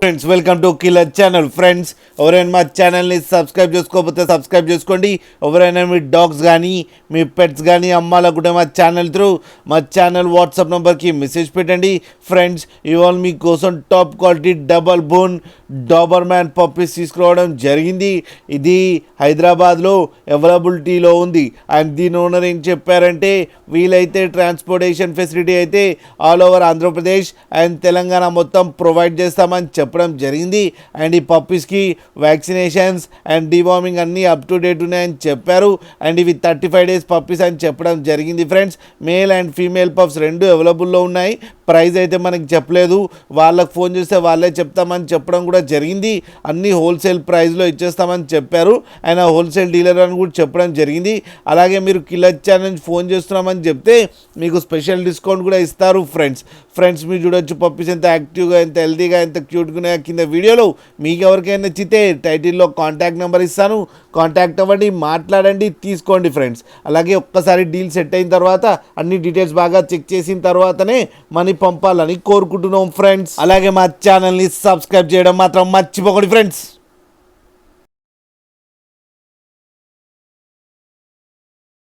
Friends welcome to killer channel. Friends ఎవరైనా మా ఛానల్ని సబ్స్క్రైబ్ చేసుకోకపోతే సబ్స్క్రైబ్ చేసుకోండి. ఎవరైనా మీ డాగ్స్ కానీ మీ పెట్స్ కానీ అమ్మాలనుకుంటే మా ఛానల్ వాట్సాప్ నెంబర్కి మెసేజ్ పెట్టండి. ఫ్రెండ్స్ ఇవాళ మీకోసం top quality double bone Dabur man puppies తీసుకురావడం జరిగింది. ఇది హైదరాబాద్లో అవైలబిలిటీలో ఉంది. అండ్ దీని ఓనర్ ఏం చెప్పారంటే వీలైతే ట్రాన్స్పోర్టేషన్ ఫెసిలిటీ అయితే all over Andhra Pradesh and Telangana మొత్తం ప్రొవైడ్ చేస్తామని చెప్పడం జరిగింది. అండ్ ఈ పప్పీస్కి వ్యాక్సినేషన్స్ అండ్ డివార్మింగ్ అన్నీ అప్ టు డేట్ ఉన్నాయని చెప్పారు. అండ్ ఇవి 35 days పప్పీస్ అని చెప్పడం జరిగింది. Friends male and female pups రెండు అవైలబుల్లో ఉన్నాయి. ప్రైస్ అయితే మనకి చెప్పలేదు, వాళ్ళకి ఫోన్ చేస్తే వాళ్ళే చెప్తామని చెప్పడం కూడా జరిగింది. అన్నీ హోల్సేల్ ప్రైస్లో ఇచ్చేస్తామని చెప్పారు. ఆయన హోల్సేల్ డీలర్ అని కూడా చెప్పడం జరిగింది. అలాగే మీరు కిలర్ ఛానల్ నుంచి ఫోన్ చేస్తున్నామని చెప్తే మీకు స్పెషల్ డిస్కౌంట్ కూడా ఇస్తారు. ఫ్రెండ్స్ మీరు చూడొచ్చు పప్పీస్ ఎంత యాక్టివ్గా, ఎంత హెల్తీగా, ఎంత క్యూట్గా ఉన్నాయో కింద వీడియోలో. మీకు ఎవరికైనా నచ్చితే టైటిల్లో కాంటాక్ట్ నెంబర్ ఇస్తాను, కాంటాక్ట్ అవ్వండి, మాట్లాడండి, తీసుకోండి ఫ్రెండ్స్. అలాగే ఒక్కసారి డీల్ సెట్ అయిన తర్వాత అన్ని డీటెయిల్స్ బాగా చెక్ చేసిన తర్వాతనే మనీ పంపాలని కోరుకుంటున్నాం ఫ్రెండ్స్. అలాగే మా ఛానల్ని సబ్స్క్రైబ్ చేయడం మాత్రం మర్చిపోకండి ఫ్రెండ్స్.